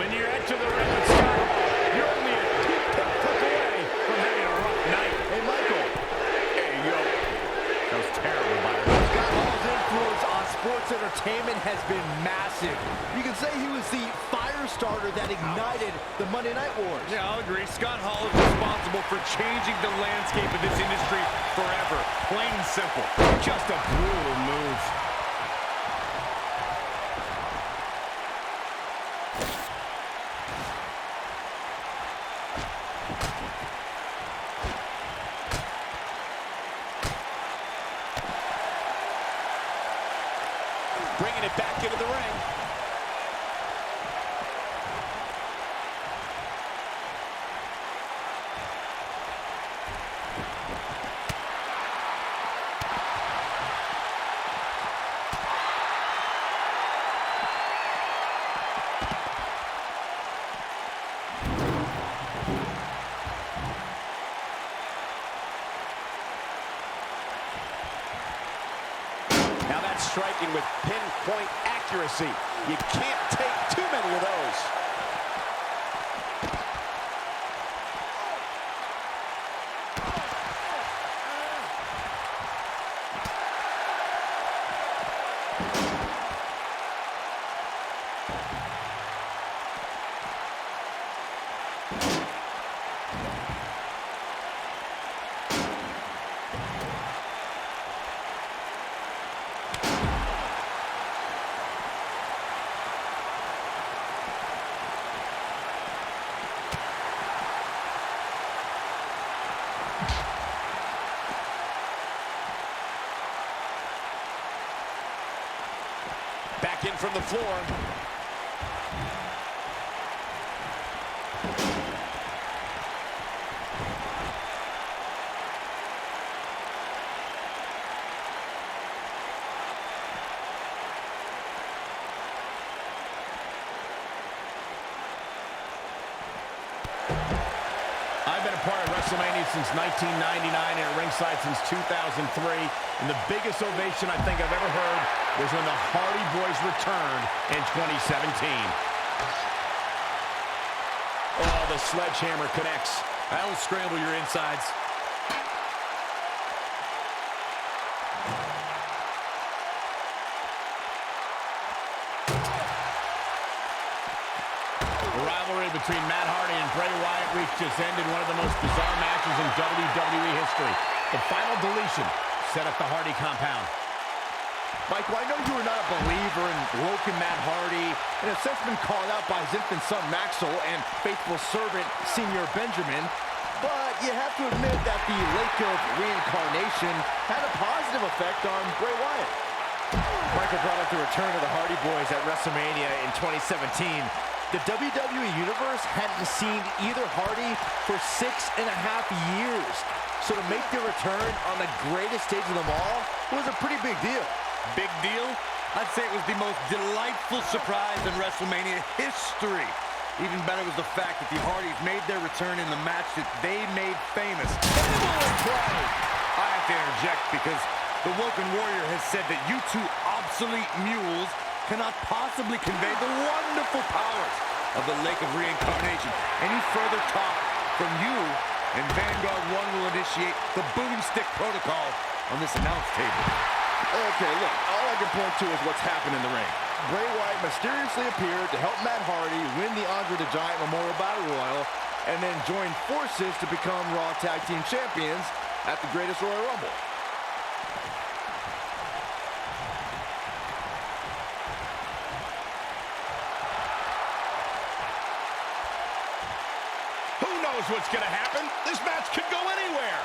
When you enter the ring with Scott Hall, you're only a toothpick away from having a rough night. Hey, Michael. Hey, yo. That was terrible, Byron. Scott Hall's influence on sports entertainment has been massive. You can say he was the fire starter that ignited the Monday Night Wars. Yeah, I'll agree. Scott Hall is responsible for changing the landscape of this industry forever. Plain and simple. Just a brutal move. Bringing it back into the ring. Now that's striking with pinpoint accuracy. You can't take too many of those. Back in from the floor. I've been a part of WrestleMania since 1999 and at ringside since 2003. And the biggest ovation I think I've ever heard was when the Hardy Boys returned in 2017. Oh, the sledgehammer connects. That'll scramble your insides. The rivalry between Matt Hardy and Bray Wyatt reached its end in one of the most bizarre matches in WWE history. The final deletion set up the Hardy compound. Michael, I know you are not a believer in Woken Matt Hardy, and have since been called out by his infant son Maxwell and faithful servant Senior Benjamin, but you have to admit that the Lake of Reincarnation had a positive effect on Bray Wyatt. Michael brought up the return of the Hardy Boys at WrestleMania in 2017. The WWE Universe hadn't seen either Hardy for 6.5 years. So to make their return on the greatest stage of them all was a pretty big deal. Big deal? I'd say it was the most delightful surprise in WrestleMania history. Even better was the fact that the Hardys made their return in the match that they made famous. I have to interject because the Woken Warrior has said that you two obsolete mules cannot possibly convey the wonderful powers of the Lake of Reincarnation. Any further talk from you, and Vanguard 1 will initiate the boomstick protocol on this announce table. Okay, look, all I can point to is what's happened in the ring. Bray Wyatt mysteriously appeared to help Matt Hardy win the Andre the Giant Memorial Battle Royal and then join forces to become Raw Tag Team Champions at the Greatest Royal Rumble. Who knows what's going to happen? This match could go anywhere.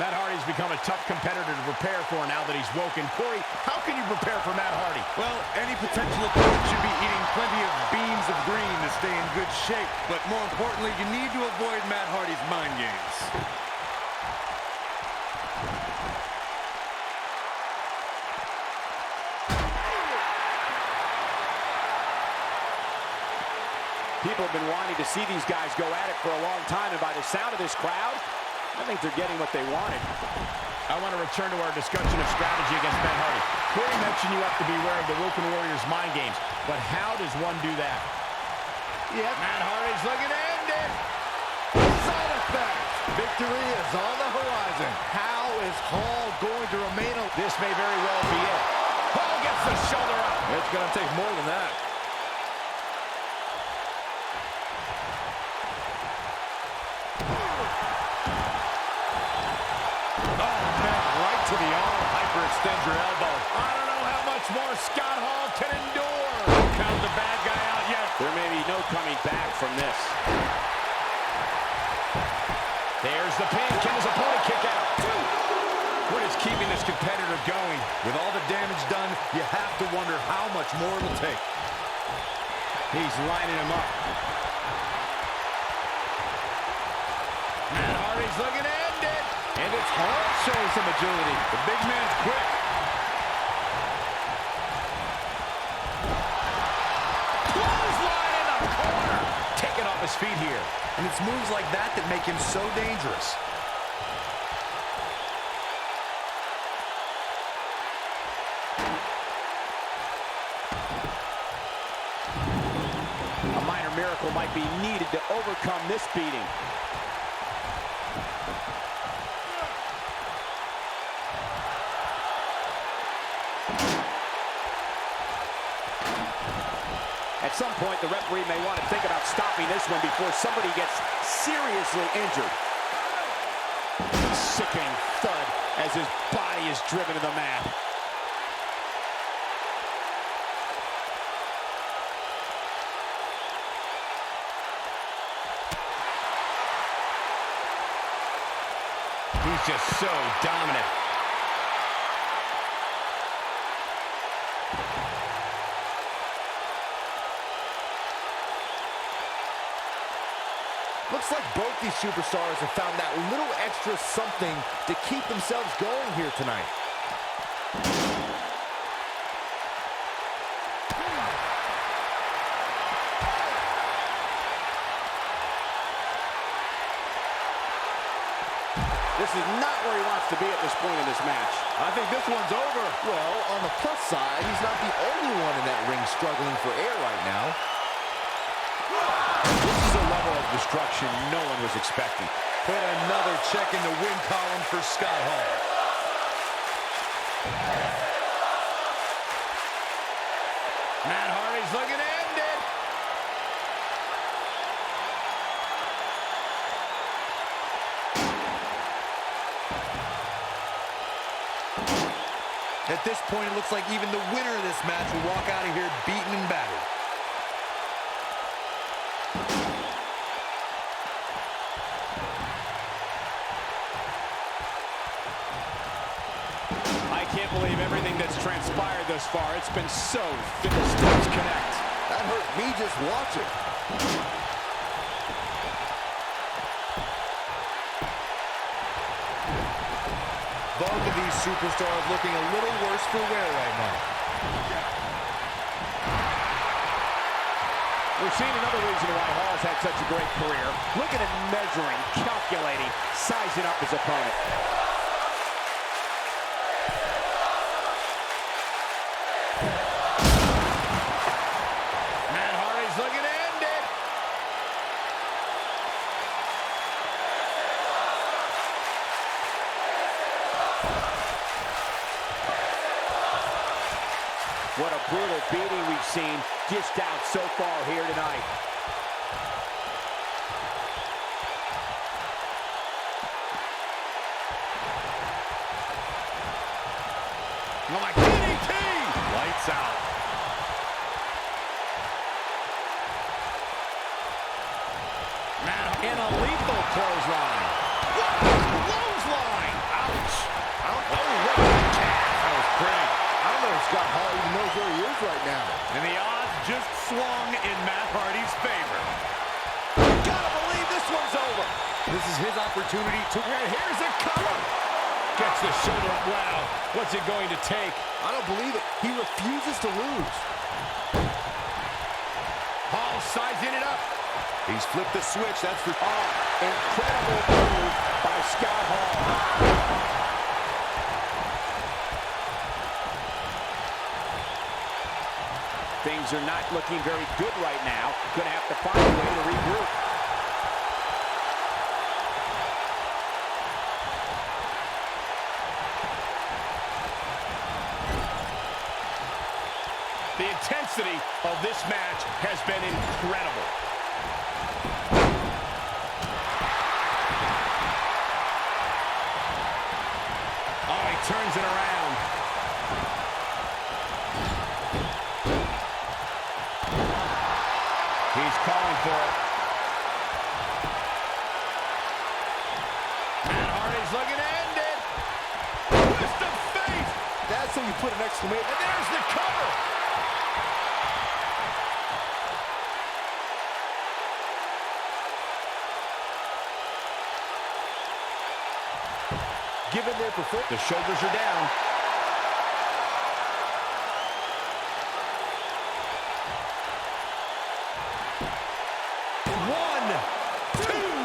Matt Hardy's become a tough competitor to prepare for now that he's woken. Corey, how can you prepare for Matt Hardy? Well, any potential opponent should be eating plenty of beans of green to stay in good shape. But more importantly, you need to avoid Matt Hardy's mind games. People have been wanting to see these guys go at it for a long time, and by the sound of this crowd, I think they're getting what they wanted. I want to return to our discussion of strategy against Matt Hardy. Corey mentioned you have to beware of the Woken Warriors' mind games, but how does one do that? Yep. Matt Hardy's looking to end it. Side effect. Victory is on the horizon. How is Hall going to remain? This may very well be it. Hall gets the shoulder up. It's going to take more than that. To the arm, hyperextend your elbow. I don't know how much more Scott Hall can endure. Don't count the bad guy out yet. There may be no coming back from this. There's the pin. Can his opponent kick out? What is keeping this competitor going? With all the damage done, you have to wonder how much more it'll take. He's lining him up. Matt Hardy's looking to end it. And it's Hall showing some agility. The big man's quick. Clothesline in the corner. Taking off his feet here. And it's moves like that that make him so dangerous. A minor miracle might be needed to overcome this beating. At some point, the referee may want to think about stopping this one before somebody gets seriously injured. Sickening thud as his body is driven to the mat. He's just so dominant. Looks like both these superstars have found that little extra something to keep themselves going here tonight. This is not where he wants to be at this point in this match. I think this one's over. Well, on the plus side, he's not the only one in that ring struggling for air right now. This is a level of destruction no one was expecting. Put another check in the win column for Scott Hall. Matt Hardy's looking to end it. At this point, it looks like even the winner of this match will walk out of here beaten and battered. I can't believe everything that's transpired thus far. It's been so steps connect. That hurt me just watching. Both of these superstars looking a little worse for wear right now. We're seeing another reason why Hall's had such a great career. Looking at measuring, calculating, sizing up his opponent. Matt Hardy's looking to end it. What a brutal beating we've seen dished out so far here tonight. Oh my DDT! Lights out. Matt in a lethal clothesline. What a clothesline! Ouch! Oh, right in the calf. That was pretty. I don't know if Scott Hall even knows where he is right now. And the odds just swung in Matt Hardy's favor. Gotta believe this one's over. This is his opportunity to... And here's a cover. Gets the shoulder up. Wow. What's it going to take? I don't believe it. He refuses to lose. Hall sizing it up. He's flipped the switch, that's for... Incredible move by Scott Things are not looking very good right now. Going to have to find a way to regroup. The intensity of this match has been incredible. Oh, he turns it around. He's calling for it. Matt Hardy's looking to end it. Twist of fate. That's when you put an exclamation. And there's the cover. Given their performance, The shoulders are down. One, two.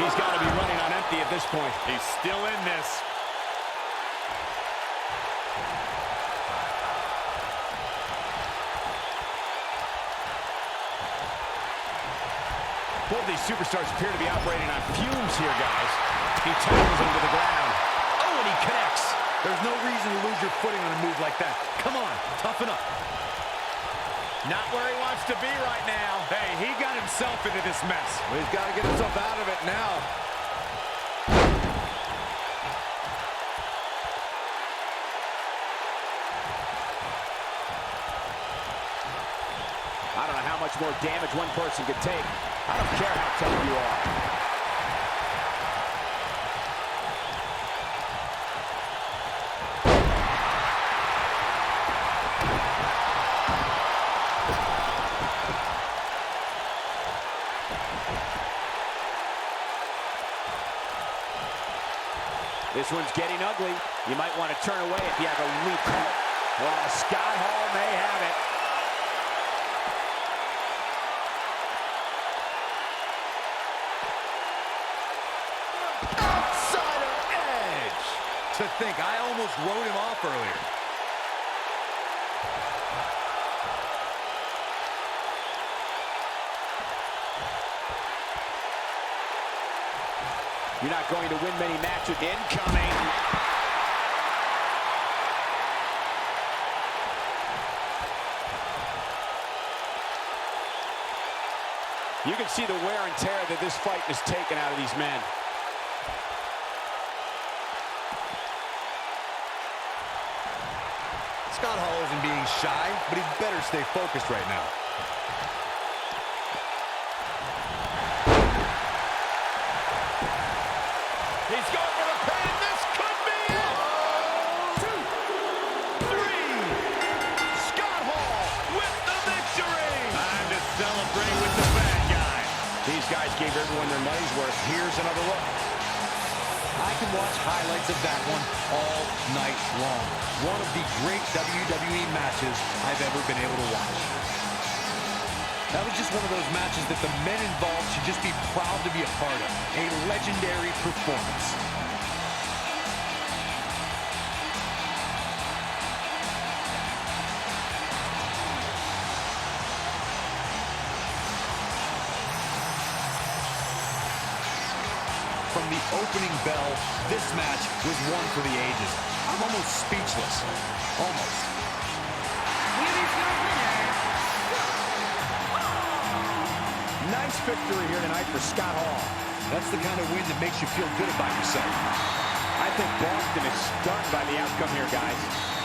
He's got to be running on empty at this point. He's still in this. Both these superstars appear to be operating on fumes here, guys. He tackles him to the ground. Oh, and he connects. There's no reason to lose your footing on a move like that. Come on, toughen up. Not where he wants to be right now. Hey, he got himself into this mess. well, he's got to get himself out of it now. I don't know how much more damage one person could take. I don't care how tough you are. This one's getting ugly. You might want to turn away if you have a weak heart. Well, Scott Hall may have it. Outsider edge. To think, I almost wrote him off earlier. You're not going to win many matches. Incoming. You can see the wear and tear that this fight has taken out of these men. Scott Hall isn't being shy, but he better stay focused right now. He's going for the pin. This could be it. 1, 2, 3. Scott Hall with the victory. Time to celebrate with the bad guy. These guys gave everyone their money's worth. Here's another look. I can watch highlights of that one all night long. One of the great WWE matches I've ever been able to watch. That was just one of those matches that the men involved should just be proud to be a part of. A legendary performance. From the opening bell, this match was one for the ages. I'm almost speechless. Almost. Nice victory here tonight for Scott Hall. That's the kind of win that makes you feel good about yourself. I think Boston is stunned by the outcome here, guys.